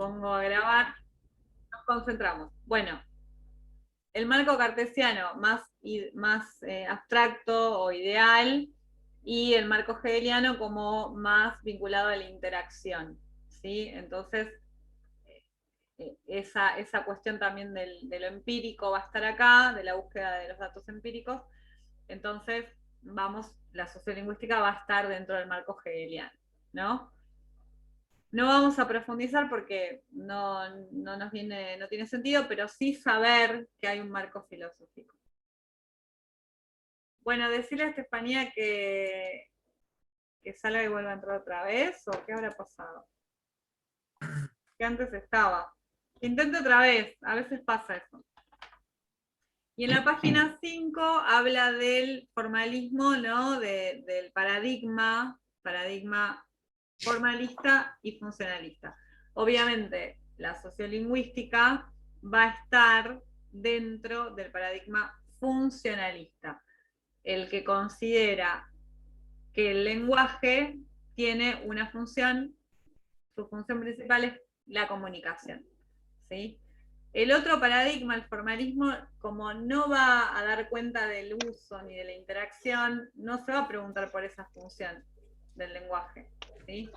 pongo a grabar, nos concentramos. Bueno, el marco cartesiano más abstracto o ideal, y el marco hegeliano como más vinculado a la interacción, ¿sí? Entonces, esa cuestión también de lo empírico va a estar acá, de la búsqueda de los datos empíricos. Entonces, la sociolingüística va a estar dentro del marco hegeliano, ¿no? No vamos a profundizar porque no tiene sentido, pero sí saber que hay un marco filosófico. Bueno, decirle a Estefanía que salga y vuelva a entrar otra vez, o qué habrá pasado. Que antes estaba. Intento otra vez, a veces pasa eso. Y en la página 5 habla del formalismo, ¿no? Del paradigma formalista y funcionalista. Obviamente, la sociolingüística va a estar dentro del paradigma funcionalista, el que considera que el lenguaje tiene una función, su función principal es la comunicación, ¿sí? El otro paradigma, el formalismo, como no va a dar cuenta del uso ni de la interacción, no se va a preguntar por esa función del lenguaje, ¿sí?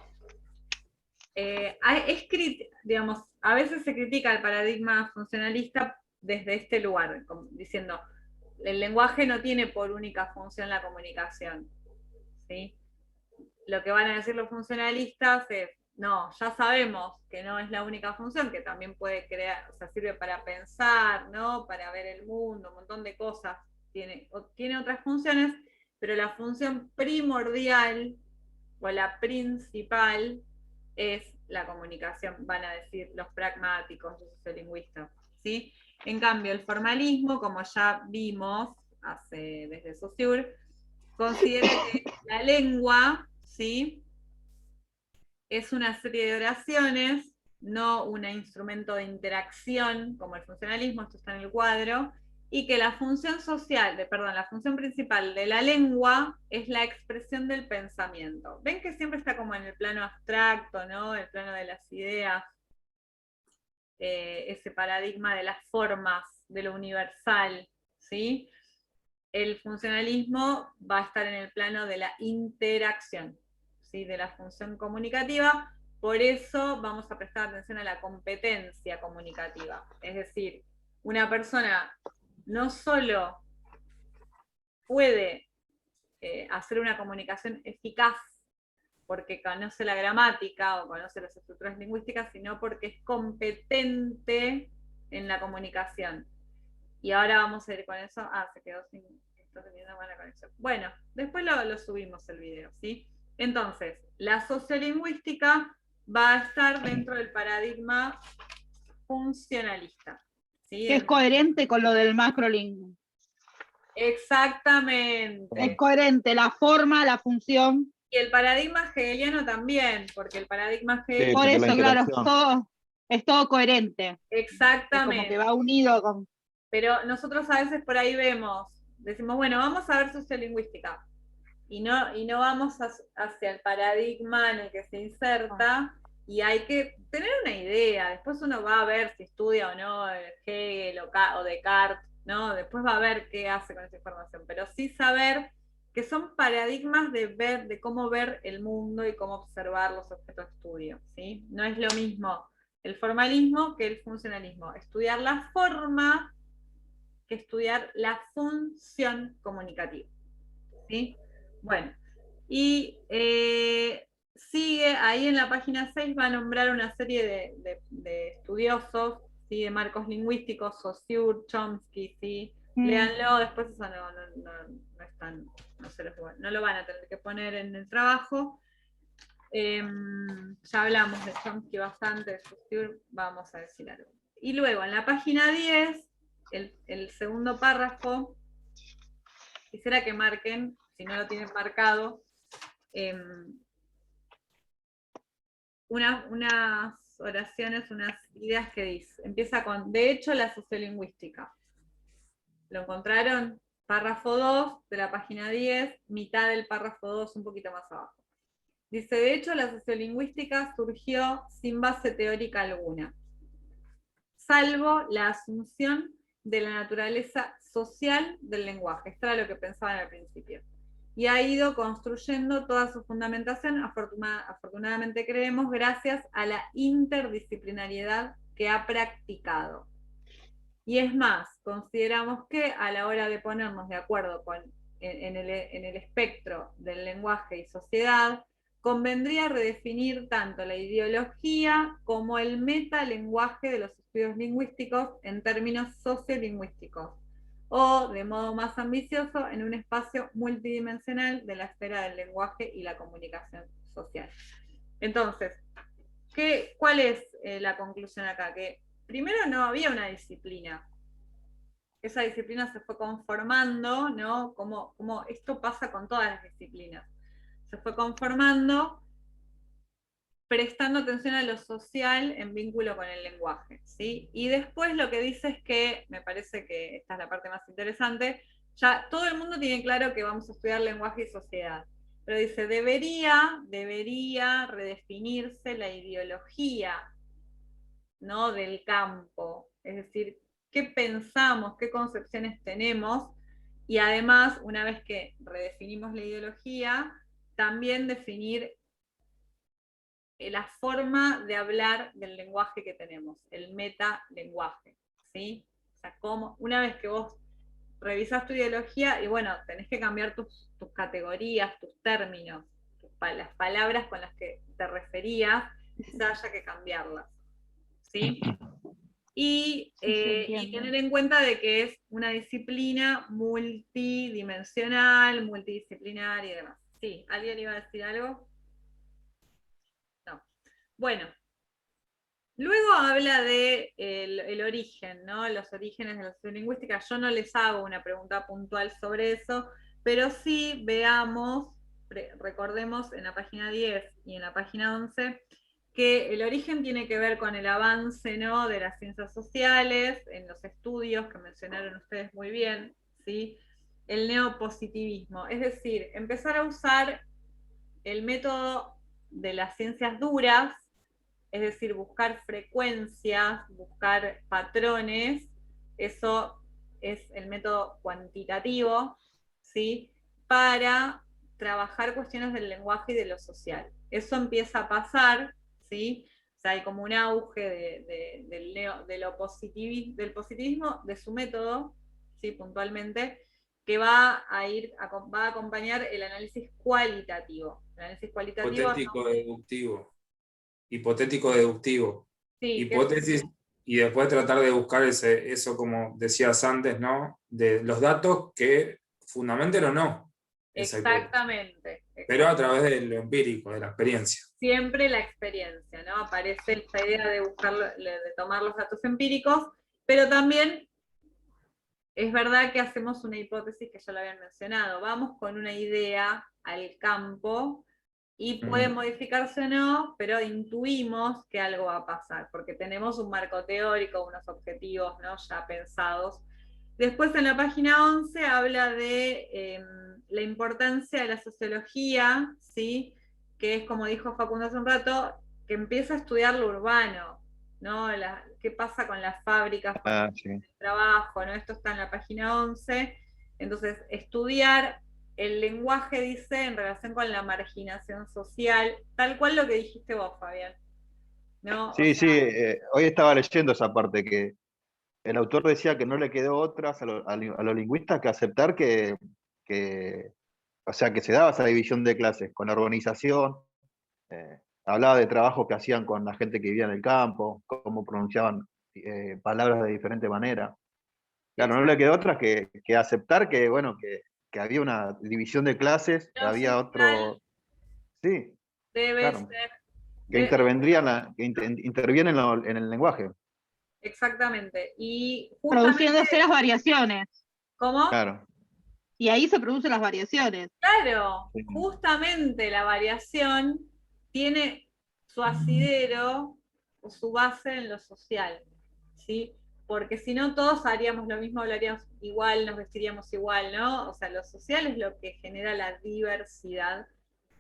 Digamos, a veces se critica el paradigma funcionalista desde este lugar, diciendo, el lenguaje no tiene por única función la comunicación, ¿sí? Lo que van a decir los funcionalistas es, no, ya sabemos que no es la única función, que también puede crear, o sea, sirve para pensar, ¿no? Para ver el mundo, un montón de cosas, tiene otras funciones, pero la función primordial o la principal es la comunicación, van a decir los pragmáticos, los sociolingüistas, ¿sí? En cambio, el formalismo, como ya vimos desde Saussure, considera que la lengua, ¿sí? Es una serie de oraciones, no un instrumento de interacción como el funcionalismo, esto está en el cuadro, y que la función la función principal de la lengua es la expresión del pensamiento. Ven que siempre está como en el plano abstracto, ¿no? El plano de las ideas, ese paradigma de las formas, de lo universal, ¿sí? El funcionalismo va a estar en el plano de la interacción, ¿sí? De la función comunicativa. Por eso vamos a prestar atención a la competencia comunicativa. Es decir, una persona no solo puede hacer una comunicación eficaz porque conoce la gramática o conoce las estructuras lingüísticas, sino porque es competente en la comunicación. Y ahora vamos a ir con eso. Ah, se quedó sin. Está teniendo buena conexión. Bueno, después lo subimos el video, ¿sí? Entonces, la sociolingüística va a estar dentro del paradigma funcionalista, ¿sí? Que es coherente con lo del macrolingüe. Exactamente. Es coherente la forma, la función. Y el paradigma hegeliano también, porque el paradigma hegeliano. Por de la eso, claro, interacción. es todo coherente. Es como que Exactamente. va unido con. Pero nosotros a veces por ahí decimos, bueno, vamos a ver sociolingüística. Y no vamos hacia el paradigma en el que se inserta, y hay que tener una idea. Después uno va a ver si estudia o no Hegel o Descartes, ¿no? Después va a ver qué hace con esa información, pero sí saber que son paradigmas de cómo ver el mundo y cómo observar los objetos de estudio, ¿sí? No es lo mismo el formalismo que el funcionalismo. Estudiar la forma que estudiar la función comunicativa, ¿sí? Bueno, y sigue ahí en la página 6, va a nombrar una serie de estudiosos, ¿sí? De marcos lingüísticos, Saussure, Chomsky, ¿sí? Léanlo, después eso no es tan, no lo van a tener que poner en el trabajo. Ya hablamos de Chomsky bastante, de Saussure, vamos a decir algo. Y luego en la página 10, el segundo párrafo, quisiera que marquen, si no lo tienen marcado, unas oraciones, unas ideas que dice. Empieza con, de hecho, la sociolingüística. ¿Lo encontraron? Párrafo 2 de la página 10, mitad del párrafo 2, un poquito más abajo. Dice, de hecho, la sociolingüística surgió sin base teórica alguna, salvo la asunción de la naturaleza social del lenguaje. Esto era lo que pensaban al principio. Y ha ido construyendo toda su fundamentación, afortunadamente creemos, gracias a la interdisciplinariedad que ha practicado. Y es más, consideramos que a la hora de ponernos de acuerdo en el espectro del lenguaje y sociedad, convendría redefinir tanto la ideología como el metalenguaje de los estudios lingüísticos en términos sociolingüísticos, o, de modo más ambicioso, en un espacio multidimensional de la esfera del lenguaje y la comunicación social. Entonces, ¿cuál es la conclusión acá? Que primero no había una disciplina. Esa disciplina se fue conformando, ¿no? Como esto pasa con todas las disciplinas. Se fue conformando prestando atención a lo social en vínculo con el lenguaje, ¿sí? Y después lo que dice es que, me parece que esta es la parte más interesante, ya todo el mundo tiene claro que vamos a estudiar lenguaje y sociedad, pero dice, debería redefinirse la ideología, ¿no? Del campo, es decir, qué pensamos, qué concepciones tenemos, y además, una vez que redefinimos la ideología, también definir la forma de hablar del lenguaje que tenemos, el metalenguaje, ¿sí? O sea, una vez que vos revisás tu ideología, y bueno, tenés que cambiar tus categorías, tus términos, las palabras con las que te referías, quizás haya que cambiarlas, ¿sí? Y tener en cuenta de que es una disciplina multidimensional, multidisciplinar y demás. Sí, ¿alguien iba a decir algo? No. Bueno, luego habla de el origen, ¿no? Los orígenes de la sociolingüística. Yo no les hago una pregunta puntual sobre eso, pero sí veamos, recordemos en la página 10 y en la página 11, que el origen tiene que ver con el avance, ¿no? De las ciencias sociales, en los estudios que mencionaron ustedes muy bien, ¿sí? El neopositivismo, es decir, empezar a usar el método de las ciencias duras, es decir, buscar frecuencias, buscar patrones, eso es el método cuantitativo, ¿sí? Para trabajar cuestiones del lenguaje y de lo social. Eso empieza a pasar, ¿sí? O sea, hay como un auge del positivismo, de su método, ¿sí? Puntualmente, que va a acompañar el análisis cualitativo. El análisis cualitativo hipotético deductivo, sí, hipótesis, y después tratar de buscar eso, como decías antes, ¿no? De los datos que fundamenten o no esa hipótesis. Exactamente. Pero a través de lo empírico, de la experiencia. Siempre la experiencia, ¿no? Aparece esta idea de de tomar los datos empíricos, pero también es verdad que hacemos una hipótesis que ya lo habían mencionado. Vamos con una idea al campo y puede modificarse o no, pero intuimos que algo va a pasar, porque tenemos un marco teórico, unos objetivos, ¿no? Ya pensados. Después en la página 11 habla de la importancia de la sociología, ¿sí? Que es como dijo Facundo hace un rato, que empieza a estudiar lo urbano, ¿no? Qué pasa con las fábricas, con el trabajo, ¿no? Esto está en la página 11. Entonces, estudiar el lenguaje, dice, en relación con la marginación social, tal cual lo que dijiste vos, Fabián, ¿no? Sí, o sea, sí, hoy estaba leyendo esa parte, que el autor decía que no le quedó otras a los lingüistas que aceptar o sea, que se daba esa división de clases, con la urbanización, hablaba de trabajos que hacían con la gente que vivía en el campo, cómo pronunciaban palabras de diferente manera. Claro, no le quedó otra que aceptar que, bueno, que había una división de clases, que había otro... Sí, debe claro, ser... que interviene en el lenguaje. Exactamente. Y produciéndose las variaciones. ¿Cómo? Claro. Y ahí se producen las variaciones. Claro, justamente la variación tiene su asidero o su base en lo social, ¿sí? Porque si no todos haríamos lo mismo, hablaríamos igual, nos vestiríamos igual, ¿no? O sea, lo social es lo que genera la diversidad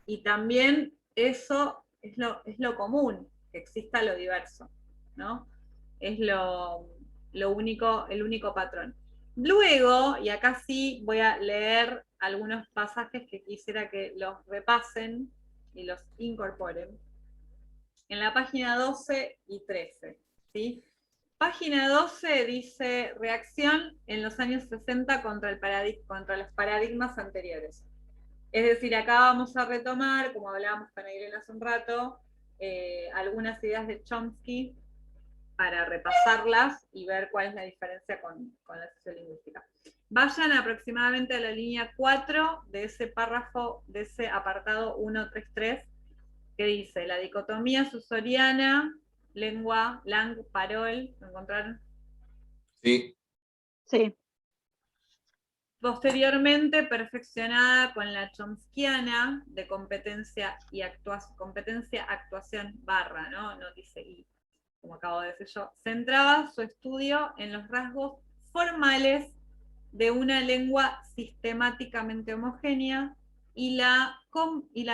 y también eso es lo común, que exista lo diverso, ¿no? Es el único patrón. Luego, y acá sí voy a leer algunos pasajes que quisiera que los repasen y los incorporen. En la página 12 y 13, ¿sí? Página 12 dice reacción en los años 60 contra los paradigmas anteriores. Es decir, acá vamos a retomar, como hablábamos con Irene hace un rato, algunas ideas de Chomsky para repasarlas y ver cuál es la diferencia con la sociolingüística. Vayan aproximadamente a la línea 4 de ese párrafo, de ese apartado 133, que dice la dicotomía susoriana, lengua, lang, parol, ¿lo encontraron? Sí. Sí. Posteriormente perfeccionada con la chomskiana de competencia, actuación barra, ¿no? No dice y, como acabo de decir yo, centraba su estudio en los rasgos formales de una lengua sistemáticamente homogénea y la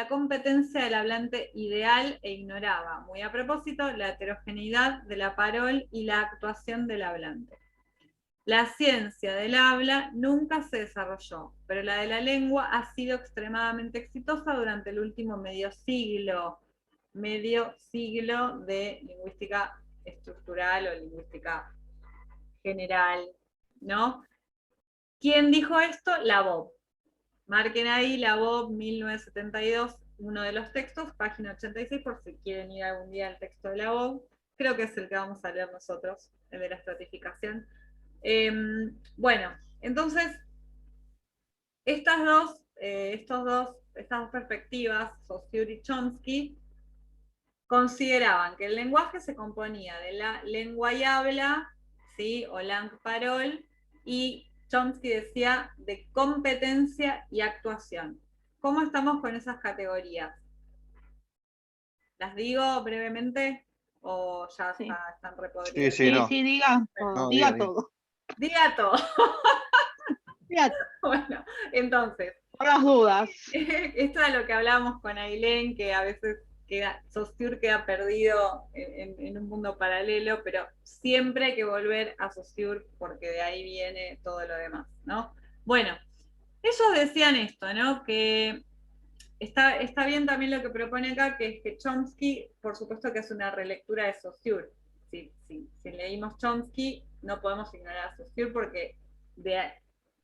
competencia del hablante ideal, e ignoraba, muy a propósito, la heterogeneidad de la parol y la actuación del hablante. La ciencia del habla nunca se desarrolló, pero la de la lengua ha sido extremadamente exitosa durante el último medio siglo de lingüística estructural o lingüística general, ¿no? ¿Quién dijo esto? Labov. Marquen ahí Labov, 1972, uno de los textos, página 86, por si quieren ir algún día al texto de Labov. Creo que es el que vamos a leer nosotros, el de la estratificación. Bueno, entonces, estas dos perspectivas, Saussure y Chomsky, consideraban que el lenguaje se componía de la lengua y habla, ¿sí? O langue parole, y Chomsky decía de competencia y actuación. ¿Cómo estamos con esas categorías? ¿Las digo brevemente o ya Sí. están repodridas? Sí, no. Sí, diga todo, No, diga diga. todo. Diga todo. Diga Bueno, entonces, por las dudas. esto es lo que hablábamos con Ailén, que a veces Saussure queda perdido en un mundo paralelo, pero siempre hay que volver a Saussure porque de ahí viene todo lo demás, ¿no? Bueno, ellos decían esto, ¿no? Que está bien también lo que propone acá, que es que Chomsky, por supuesto que es una relectura de Saussure. Si leímos Chomsky, no podemos ignorar a Saussure porque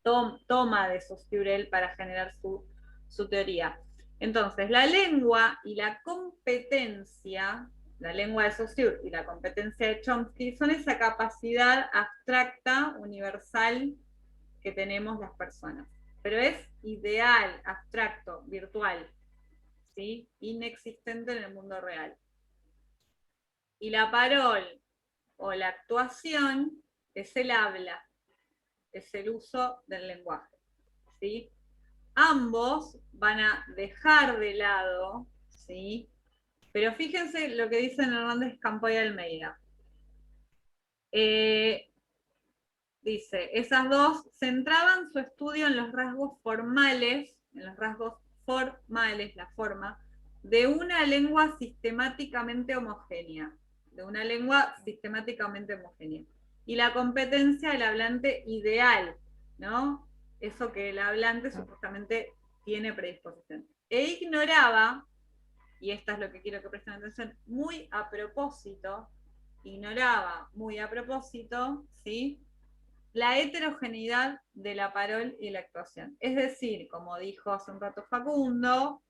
toma de Saussure él para generar su teoría. Entonces, la lengua y la competencia, la lengua de Saussure y la competencia de Chomsky, son esa capacidad abstracta, universal, que tenemos las personas. Pero es ideal, abstracto, virtual, ¿sí? Inexistente en el mundo real. Y la parol o la actuación es el habla, es el uso del lenguaje, ¿sí? Ambos van a dejar de lado, ¿sí? Pero fíjense lo que dicen Hernández Campoy y Almeida. Dice, esas dos centraban su estudio en los rasgos formales, la forma, de una lengua sistemáticamente homogénea, y la competencia del hablante ideal, ¿no? Eso que el hablante supuestamente tiene predisposición. E ignoraba, y esta es lo que quiero que presten atención, ignoraba muy a propósito, ¿sí? La heterogeneidad de la parol y la actuación. Es decir, como dijo hace un rato Facundo,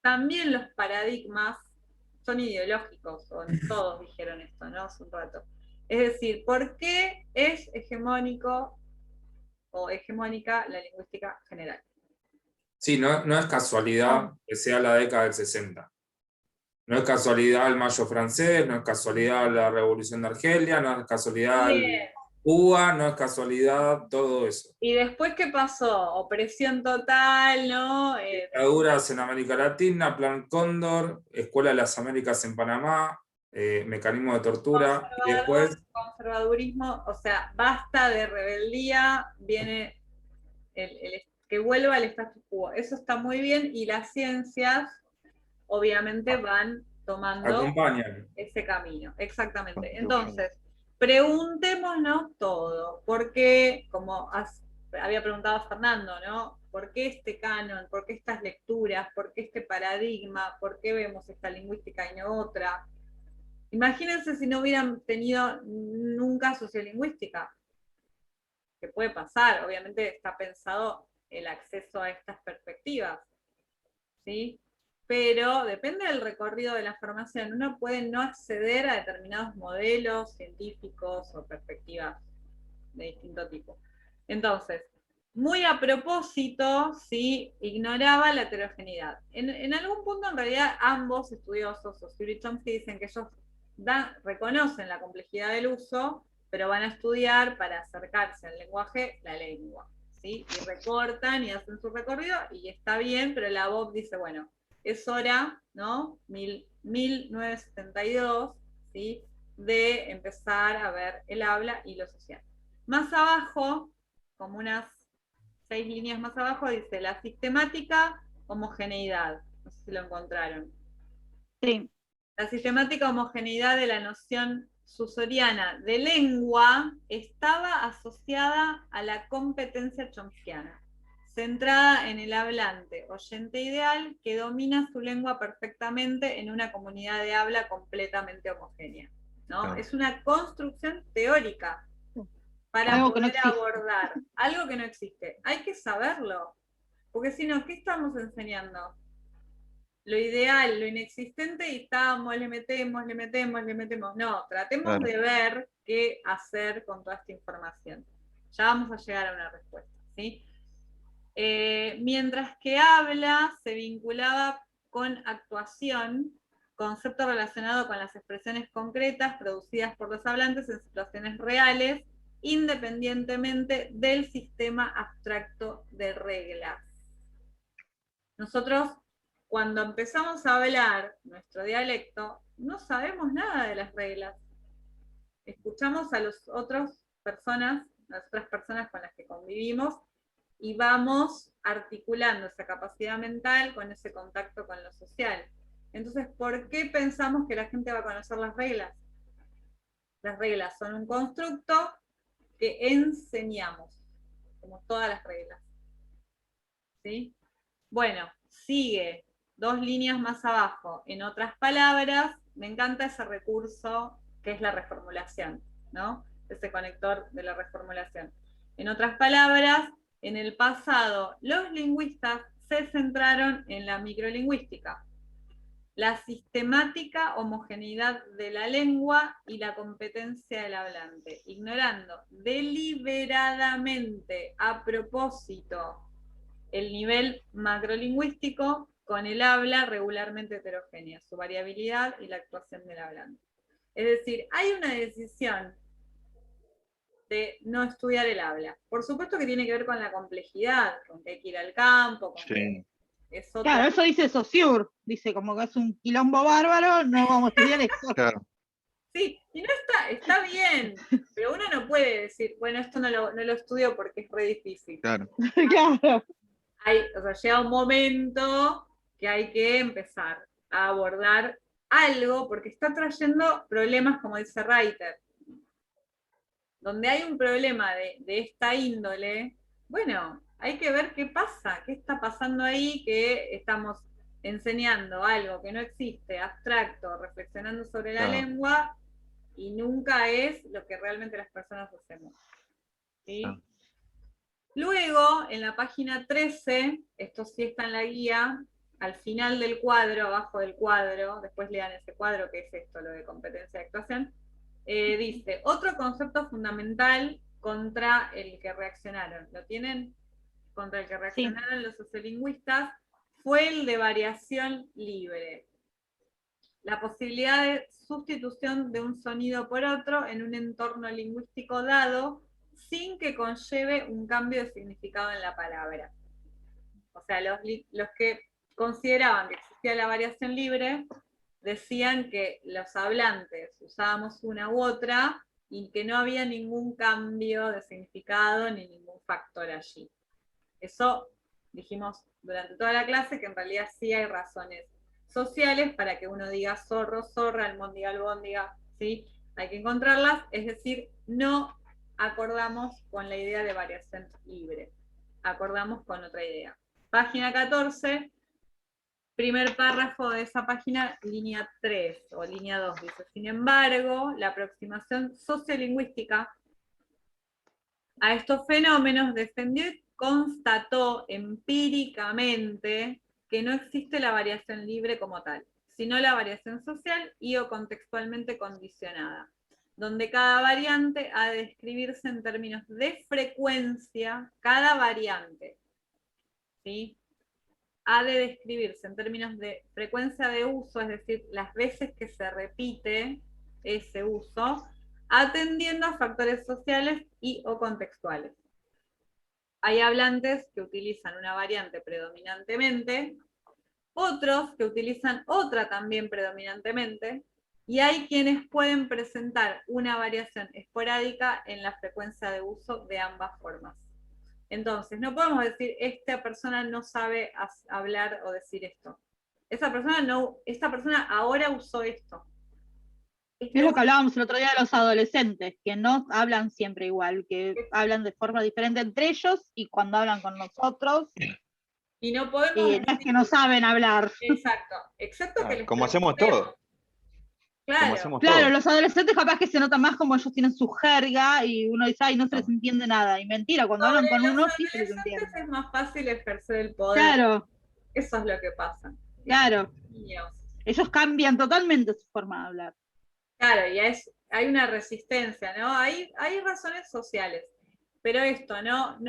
también los paradigmas son ideológicos, o todos dijeron esto, ¿no? Hace un rato. Es decir, ¿por qué es hegemónico o hegemónica la lingüística general? Sí, no es casualidad que sea la década del 60. No es casualidad el Mayo francés, no es casualidad la Revolución de Argelia, no es casualidad Cuba, no es casualidad todo eso. ¿Y después qué pasó? Opresión total, ¿no? Dictaduras en América Latina, Plan Cóndor, Escuela de las Américas en Panamá, mecanismo de tortura, y después... Conservadurismo, o sea, basta de rebeldía, viene que vuelva al status quo. Eso está muy bien, y las ciencias obviamente van tomando Acompañan. ese camino. Exactamente. Construyen. Entonces, preguntémonos todo. ¿Por qué, como había preguntado Fernando, ¿no? ¿Por qué este canon? ¿Por qué estas lecturas? ¿Por qué este paradigma? ¿Por qué vemos esta lingüística y no otra? Imagínense si no hubieran tenido nunca sociolingüística, que puede pasar, obviamente está pensado el acceso a estas perspectivas, ¿sí? Pero depende del recorrido de la formación, uno puede no acceder a determinados modelos científicos o perspectivas de distinto tipo. Entonces, muy a propósito, sí, ignoraba la heterogeneidad. En algún punto, en realidad, ambos estudiosos, Saussure y Chomsky, dicen que ellos reconocen la complejidad del uso, pero van a estudiar para acercarse al lenguaje la lengua, ¿sí? Y recortan y hacen su recorrido, y está bien, pero la Bob dice, bueno, es hora, ¿no? 1972, ¿sí? De empezar a ver el habla y lo social. Más abajo, como unas 6 líneas más abajo, dice la sistemática homogeneidad. No sé si lo encontraron. Sí. La sistemática homogeneidad de la noción susoriana de lengua estaba asociada a la competencia chomskiana, centrada en el hablante, oyente ideal, que domina su lengua perfectamente en una comunidad de habla completamente homogénea, ¿no? Claro. Es una construcción teórica para Algo que no poder existe. abordar algo que no existe. Hay que saberlo, porque si no, ¿qué estamos enseñando? Lo ideal, lo inexistente, y estamos, le metemos. No, tratemos Claro. de ver qué hacer con toda esta información. Ya vamos a llegar a una respuesta, ¿sí? Mientras que habla se vinculaba con actuación, concepto relacionado con las expresiones concretas producidas por los hablantes en situaciones reales, independientemente del sistema abstracto de reglas. Nosotros, cuando empezamos a hablar nuestro dialecto, no sabemos nada de las reglas. Escuchamos a las otras personas con las que convivimos, y vamos articulando esa capacidad mental con ese contacto con lo social. Entonces, ¿por qué pensamos que la gente va a conocer las reglas? Las reglas son un constructo que enseñamos, como todas las reglas. ¿Sí? Bueno, sigue 2 líneas más abajo. En otras palabras, me encanta ese recurso que es la reformulación, ¿no? Ese conector de la reformulación. En otras palabras, en el pasado, los lingüistas se centraron en la microlingüística, la sistemática homogeneidad de la lengua y la competencia del hablante, ignorando deliberadamente, a propósito, el nivel macrolingüístico con el habla regularmente heterogénea, su variabilidad y la actuación del hablante. Es decir, hay una decisión de no estudiar el habla. Por supuesto que tiene que ver con la complejidad, con que hay que ir al campo, con que es otra... Claro, eso dice Saussure. Dice como que es un quilombo bárbaro, no vamos a estudiar eso. Claro. Sí, y no está bien, pero uno no puede decir, bueno, esto no lo estudio porque es re difícil. Claro. Claro. O sea, llega un momento que hay que empezar a abordar algo, porque está trayendo problemas, como dice Reiter. Donde hay un problema de esta índole, bueno, hay que ver qué pasa, qué está pasando ahí, que estamos enseñando algo que no existe, abstracto, reflexionando sobre la lengua, y nunca es lo que realmente las personas hacemos. ¿Sí? Luego, en la página 13, esto sí está en la guía, al final del cuadro, abajo del cuadro, después lean ese cuadro que es esto, lo de competencia de actuación, dice, otro concepto fundamental contra el que reaccionaron, ¿lo tienen? Contra el que reaccionaron los sociolingüistas, fue el de variación libre. La posibilidad de sustitución de un sonido por otro en un entorno lingüístico dado, sin que conlleve un cambio de significado en la palabra. O sea, los que consideraban que existía la variación libre decían que los hablantes usábamos una u otra y que no había ningún cambio de significado ni ningún factor allí. Eso dijimos durante toda la clase, que en realidad sí hay razones sociales para que uno diga zorro, zorra, albóndiga, albóndiga, ¿sí? Hay que encontrarlas, es decir, no acordamos con la idea de variación libre, acordamos con otra idea. Página 14, primer párrafo de esa página, línea 3 o línea 2, dice, sin embargo, la aproximación sociolingüística a estos fenómenos defendió y constató empíricamente que no existe la variación libre como tal, sino la variación social y o contextualmente condicionada, donde cada variante ha de describirse en términos de frecuencia, cada variante, ¿sí? Ha de describirse en términos de frecuencia de uso, es decir, las veces que se repite ese uso, atendiendo a factores sociales y o contextuales. Hay hablantes que utilizan una variante predominantemente, otros que utilizan otra también predominantemente, y hay quienes pueden presentar una variación esporádica en la frecuencia de uso de ambas formas. Entonces, no podemos decir, esta persona no sabe hablar o decir esto. Esta persona ahora usó esto. Es lo que hablábamos el otro día de los adolescentes, que no hablan siempre igual, que hablan de forma diferente entre ellos y cuando hablan con nosotros. Y no podemos y no es que no saben hablar. Exacto. Que les como hacemos todos. Claro, los adolescentes capaz que se nota más como ellos tienen su jerga y uno dice, ay, no se les entiende nada. Y mentira, cuando hablan con uno sí se les entiende. Es más fácil ejercer el poder. Claro. Eso es lo que pasa. Claro. Ellos cambian totalmente su forma de hablar. Claro, y hay una resistencia, ¿no? Hay razones sociales, pero esto, ¿no?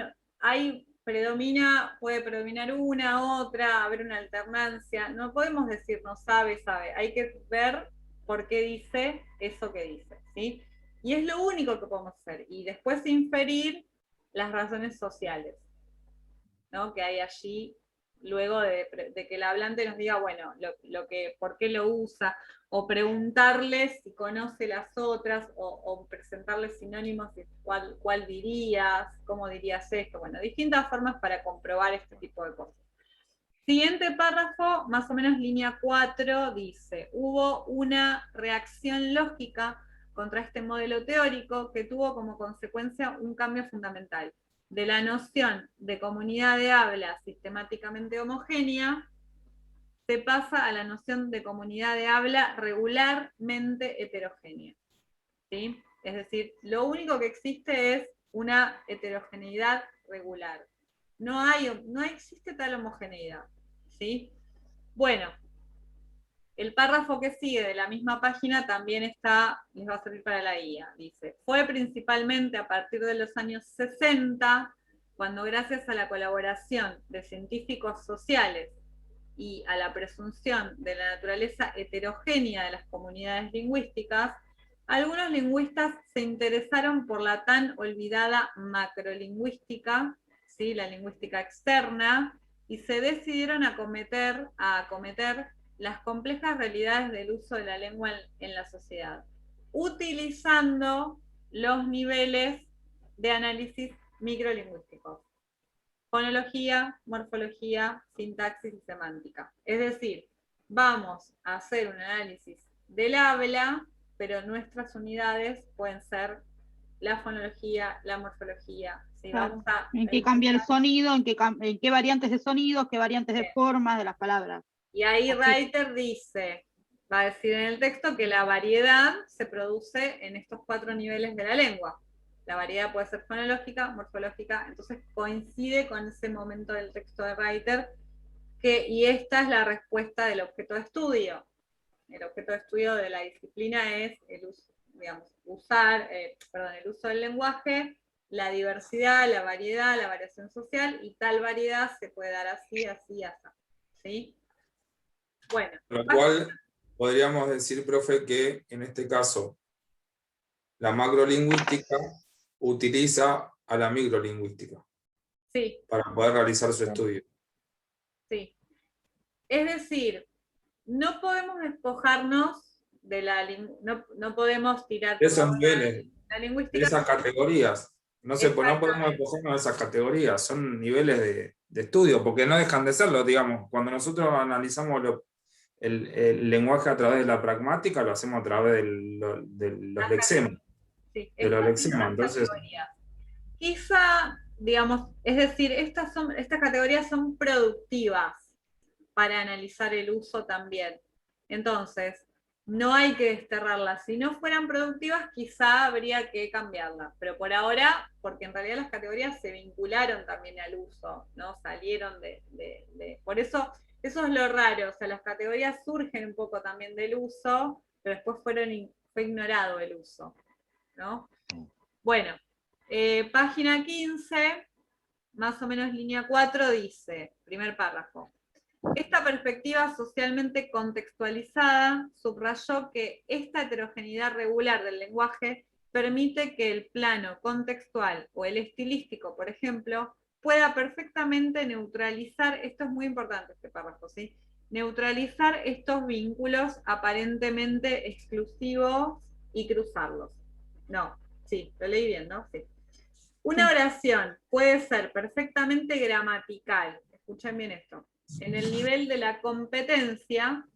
Puede predominar una, otra, haber una alternancia. No podemos decir no sabe. Hay que ver por qué dice eso que dice, ¿sí? Y es lo único que podemos hacer. Y después inferir las razones sociales, ¿no? Que hay allí, luego de que el hablante nos diga, bueno, por qué lo usa, o preguntarles si conoce las otras, o presentarles sinónimos de cuál dirías, cómo dirías esto, bueno, distintas formas para comprobar este tipo de cosas. Siguiente párrafo, más o menos línea 4, dice, hubo una reacción lógica contra este modelo teórico que tuvo como consecuencia un cambio fundamental de la noción de comunidad de habla sistemáticamente homogénea, se pasa a la noción de comunidad de habla regularmente heterogénea, ¿sí? Es decir, lo único que existe es una heterogeneidad regular. No existe tal homogeneidad, ¿sí? Bueno, el párrafo que sigue de la misma página también les va a servir para la guía. Dice, fue principalmente a partir de los años 60, cuando gracias a la colaboración de científicos sociales y a la presunción de la naturaleza heterogénea de las comunidades lingüísticas, algunos lingüistas se interesaron por la tan olvidada macrolingüística, ¿sí? La lingüística externa, y se decidieron a acometer las complejas realidades del uso de la lengua en la sociedad, utilizando los niveles de análisis microlingüísticos: fonología, morfología, sintaxis y semántica. Es decir, vamos a hacer un análisis del habla, pero nuestras unidades pueden ser la fonología, la morfología. ¿Sí? Claro. En qué cambia el sonido, en qué variantes de sonido, qué variantes de formas de las palabras. Y ahí Reiter va a decir en el texto que la variedad se produce en estos 4 niveles de la lengua. La variedad puede ser fonológica, morfológica, entonces coincide con ese momento del texto de Reiter, y esta es la respuesta del objeto de estudio. El objeto de estudio de la disciplina es el uso, el uso del lenguaje, la diversidad, la variedad, la variación social, y tal variedad se puede dar así, así, así. ¿Sí? Bueno. Lo cual podríamos decir, profe, que en este caso la macrolingüística utiliza a la microlingüística, sí, para poder realizar su estudio. Sí. Es decir, no podemos despojarnos de no podemos tirar De esos niveles, la lingüística, de esas categorías. No podemos despojarnos de esas categorías, son niveles de estudio, porque no dejan de serlo, digamos. Cuando nosotros analizamos el lenguaje a través de la pragmática lo hacemos a través de los lexemas. Sí, De los estas lexemas, mismas entonces. categorías. Quizá, digamos, es decir, estas categorías son productivas para analizar el uso también. Entonces, no hay que desterrarlas. Si no fueran productivas, quizá habría que cambiarlas. Pero por ahora, porque en realidad las categorías se vincularon también al uso, ¿no? Salieron Por eso es lo raro. O sea, las categorías surgen un poco también del uso, pero después fue ignorado el uso, ¿no? Bueno, página 15, más o menos línea 4, dice, primer párrafo. Esta perspectiva socialmente contextualizada subrayó que esta heterogeneidad regular del lenguaje permite que el plano contextual o el estilístico, por ejemplo, pueda perfectamente neutralizar, esto es muy importante este párrafo, ¿sí? Neutralizar estos vínculos aparentemente exclusivos y cruzarlos. No, sí, lo leí bien, ¿no? Sí. Una oración puede ser perfectamente gramatical, escuchen bien esto, en el nivel de la competencia,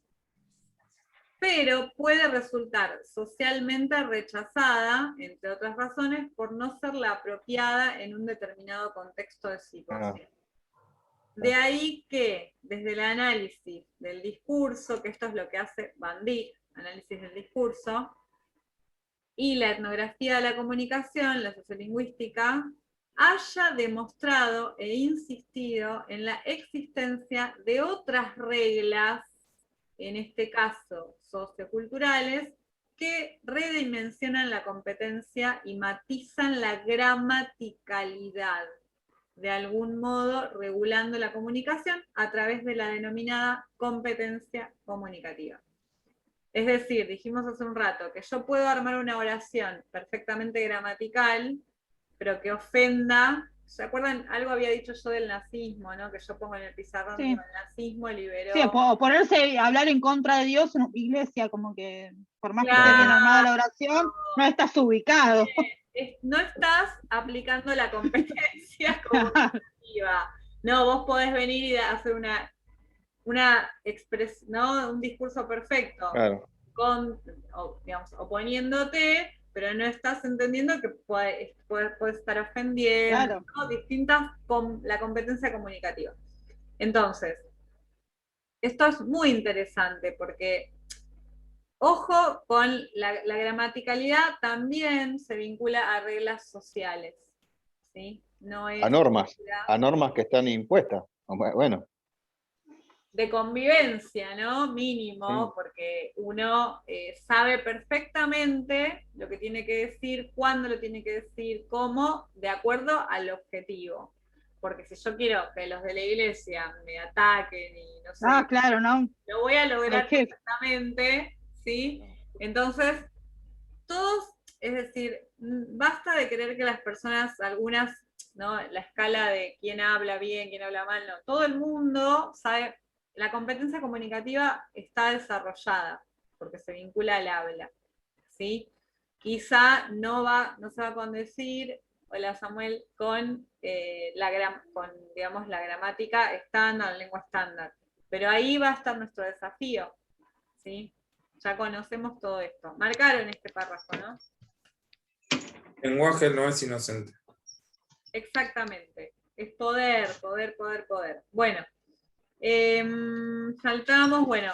pero puede resultar socialmente rechazada, entre otras razones, por no ser la apropiada en un determinado contexto de situación. De ahí que, desde el análisis del discurso, que esto es lo que hace Van Dijk, análisis del discurso, y la etnografía de la comunicación, la sociolingüística, haya demostrado e insistido en la existencia de otras reglas, en este caso socioculturales, que redimensionan la competencia y matizan la gramaticalidad, de algún modo regulando la comunicación a través de la denominada competencia comunicativa. Es decir, dijimos hace un rato que yo puedo armar una oración perfectamente gramatical, pero que ofenda. ¿Se acuerdan? Algo había dicho yo del nazismo, ¿no? Que yo pongo en el pizarrón, Sí. digo, el nazismo liberó. Sí, o ponerse a hablar en contra de Dios en una iglesia, como que por más que esté Claro. bien armada la oración, no estás ubicado. No estás aplicando la competencia comunicativa. No, vos podés venir y hacer ¿no? Un discurso perfecto. Claro. Digamos, oponiéndote, pero no estás entendiendo que puedes estar ofendiendo, Claro. ¿no? Distintas con la competencia comunicativa. Entonces, esto es muy interesante porque, ojo, con la gramaticalidad también se vincula a reglas sociales, ¿sí? No es A normas que están impuestas. Bueno. De convivencia, ¿no? Mínimo, Sí. porque uno sabe perfectamente lo que tiene que decir, cuándo lo tiene que decir, cómo, de acuerdo al objetivo. Porque si yo quiero que los de la iglesia me ataquen y no sé, Claro, ¿no? lo voy a lograr jefe. perfectamente, ¿sí? Entonces, todos, es decir, basta de querer que las personas, algunas, ¿no? La escala de quién habla bien, quién habla mal, no. Todo el mundo sabe. La competencia comunicativa está desarrollada porque se vincula al habla, ¿sí? Quizá no se va a condecir, hola Samuel, con, digamos, la gramática estándar, la lengua estándar, pero ahí va a estar nuestro desafío, ¿sí? Ya conocemos todo esto. Marcaron este párrafo, ¿no? El lenguaje no es inocente. Exactamente. Es poder, poder, poder, poder. Bueno. Saltamos, bueno,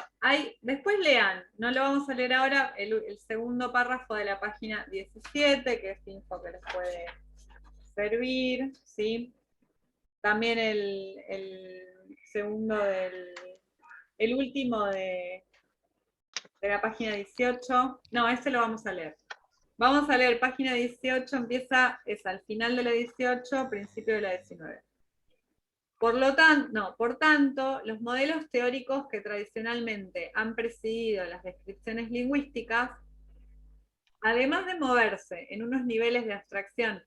después lean, no lo vamos a leer ahora, el segundo párrafo de la página 17, que es info que les puede servir, ¿sí? También el segundo el último de la página 18, no, este lo vamos a leer. Vamos a leer página 18, es al final de la 18, principio de la 19. Por tanto, los modelos teóricos que tradicionalmente han presidido las descripciones lingüísticas, además de moverse en unos niveles de abstracción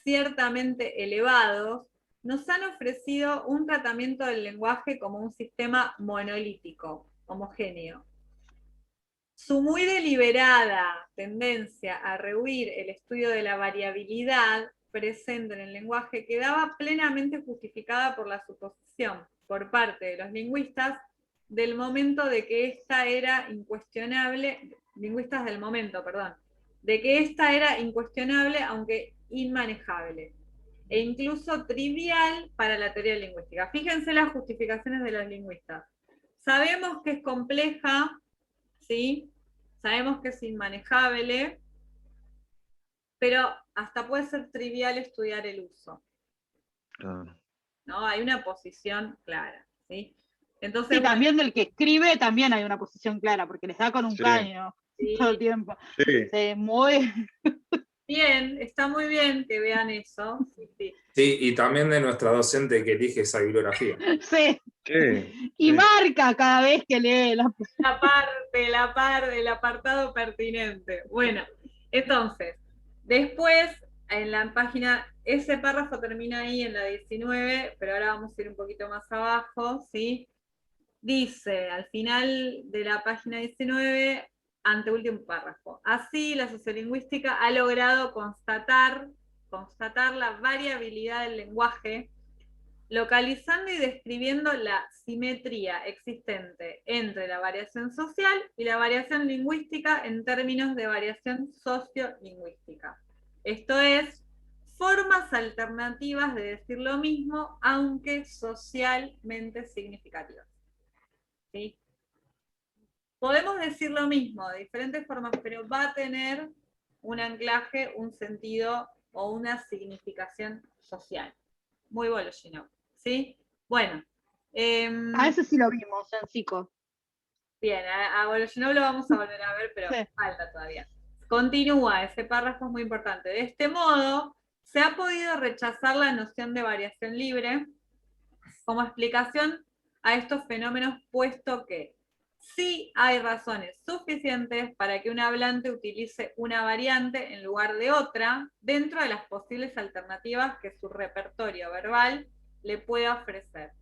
ciertamente elevados, nos han ofrecido un tratamiento del lenguaje como un sistema monolítico, homogéneo. Su muy deliberada tendencia a rehuir el estudio de la variabilidad presente en el lenguaje quedaba plenamente justificada por la suposición por parte de los lingüistas del momento de que esta era incuestionable, lingüistas del momento, perdón, de que esta era incuestionable aunque inmanejable, e incluso trivial para la teoría lingüística. Fíjense las justificaciones de los lingüistas. Sabemos que es compleja, ¿sí? Sabemos que es inmanejable, pero hasta puede ser trivial estudiar el uso. ¿No? Hay una posición clara, ¿sí? Entonces, sí, también del que escribe también hay una posición clara, porque les da con un caño todo el tiempo. Sí. Muy bien, está muy bien que vean eso. Sí. Sí, y también de nuestra docente que elige esa bibliografía. sí. Sí, Y sí. marca cada vez que lee El apartado pertinente. Bueno, entonces, después, en la página, ese párrafo termina ahí en la 19, pero ahora vamos a ir un poquito más abajo, ¿sí? Dice, al final de la página 19, anteúltimo párrafo. Así, la sociolingüística ha logrado constatar la variabilidad del lenguaje, localizando y describiendo la simetría existente entre la variación social y la variación lingüística en términos de variación sociolingüística. Esto es, formas alternativas de decir lo mismo, aunque socialmente significativas. ¿Sí? Podemos decir lo mismo de diferentes formas, pero va a tener un anclaje, un sentido o una significación social. Muy Voloshinov, ¿sí? Bueno. A ese sí lo vimos en Psico. Bien, a Voloshinov lo vamos a volver a ver, pero Sí. falta todavía. Continúa, ese párrafo es muy importante. De este modo, se ha podido rechazar la noción de variación libre como explicación a estos fenómenos, puesto que sí hay razones suficientes para que un hablante utilice una variante en lugar de otra dentro de las posibles alternativas que su repertorio verbal le pueda ofrecer.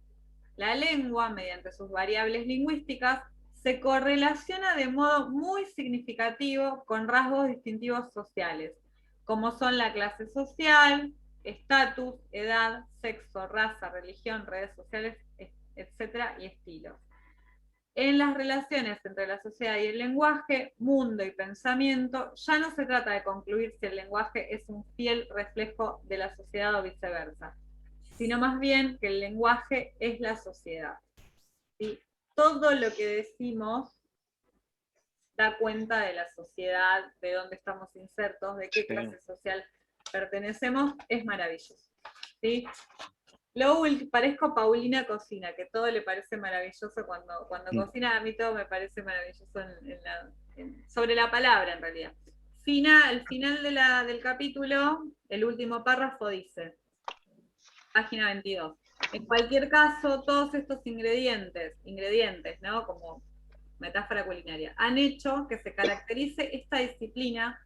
La lengua, mediante sus variables lingüísticas, se correlaciona de modo muy significativo con rasgos distintivos sociales, como son la clase social, estatus, edad, sexo, raza, religión, redes sociales, etcétera, y estilos. En las relaciones entre la sociedad y el lenguaje, mundo y pensamiento, ya no se trata de concluir si el lenguaje es un fiel reflejo de la sociedad o viceversa, sino más bien que el lenguaje es la sociedad. ¿Sí? Todo lo que decimos da cuenta de la sociedad, de dónde estamos insertos, de qué clase social pertenecemos, es maravilloso. ¿Sí? Parezco Paulina Cocina, que todo le parece maravilloso cuando cocina, a mí todo me parece maravilloso sobre la palabra en realidad. Al final del capítulo, el último párrafo dice, página 22, en cualquier caso, todos estos ingredientes, ¿no? Como metáfora culinaria, han hecho que se caracterice esta disciplina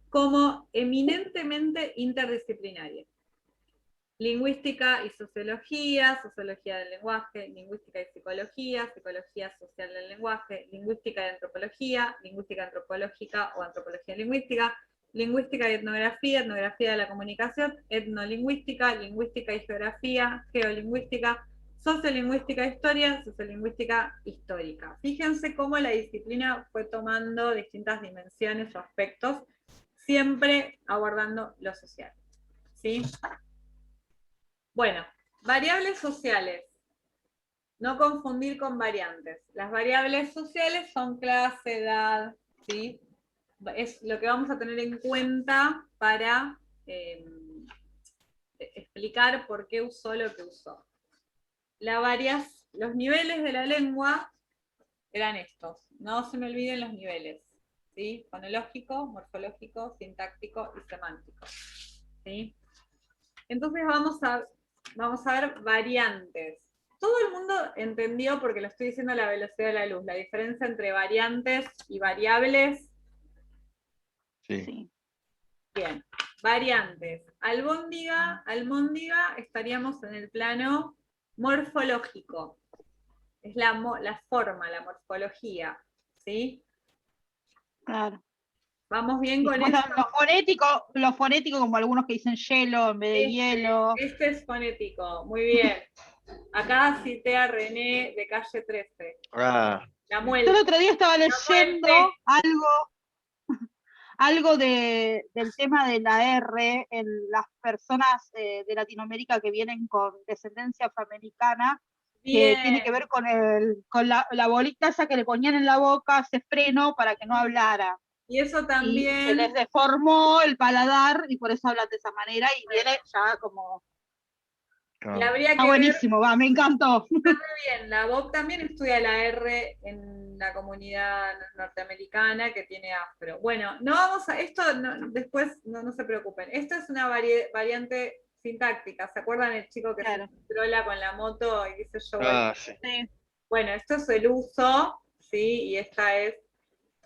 como eminentemente interdisciplinaria. Lingüística y sociología, sociología del lenguaje, lingüística y psicología, psicología social del lenguaje, lingüística y antropología, lingüística antropológica o antropología lingüística, lingüística y etnografía, etnografía de la comunicación, etnolingüística, lingüística y geografía, geolingüística, sociolingüística e historia, sociolingüística histórica. Fíjense cómo la disciplina fue tomando distintas dimensiones o aspectos, siempre abordando lo social. ¿Sí? Bueno, variables sociales. No confundir con variantes. Las variables sociales son clase, edad, ¿sí? Es lo que vamos a tener en cuenta para explicar por qué usó lo que usó. Los niveles de la lengua eran estos. No se me olviden los niveles. ¿Sí? Fonológico, morfológico, sintáctico y semántico. ¿Sí? Entonces vamos a ver variantes. Todo el mundo entendió, porque lo estoy diciendo a la velocidad de la luz, la diferencia entre variantes y variables. Sí. Bien, variantes. Almóndiga, estaríamos en el plano morfológico. Es la forma, la morfología. ¿Sí? Claro. ¿Vamos bien con bueno, eso? Lo fonético, como algunos que dicen hielo en vez de hielo. Este es fonético, muy bien. Acá cité a René de Calle 13. Ah, La Yo muerte. el otro día estaba leyendo muerte. algo del tema de la R en las personas de Latinoamérica que vienen con descendencia afroamericana, que tiene que Bien. ver con la bolita esa que le ponían en la boca, ese freno para que no hablara. Y eso Y se también. les deformó el paladar y por eso hablan de esa manera y viene ya como... Y habría Está que ver buenísimo, va, me encantó. bien, la BOC también estudia la R en la comunidad norteamericana que tiene afro. Bueno, no vamos a, esto después no se preocupen. Esto es una variante sintáctica. ¿Se acuerdan el chico que Claro. se trola con la moto y qué sé yo? ah, sí. Sí. Bueno, esto es el uso, ¿sí? Y esta es,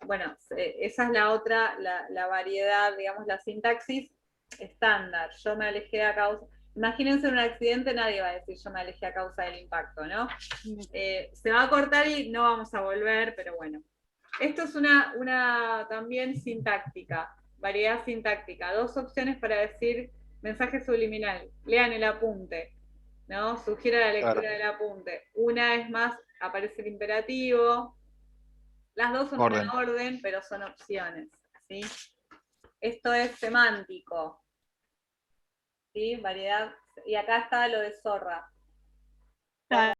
bueno, esa es la otra, la variedad, digamos, la sintaxis estándar. Yo me alejé a causa. Imagínense un accidente, nadie va a decir yo me alejé a causa del impacto, ¿no? Se va a cortar y no vamos a volver, pero bueno. Esto es una también sintáctica, variedad sintáctica. Dos opciones para decir mensaje subliminal. Lean el apunte, ¿no? Sugiera la lectura Claro. del apunte. Una es más, aparece el imperativo. Las dos son Orden. una orden, pero son opciones, ¿sí? Esto es semántico, ¿sí? Variedad. Y acá está lo de zorra.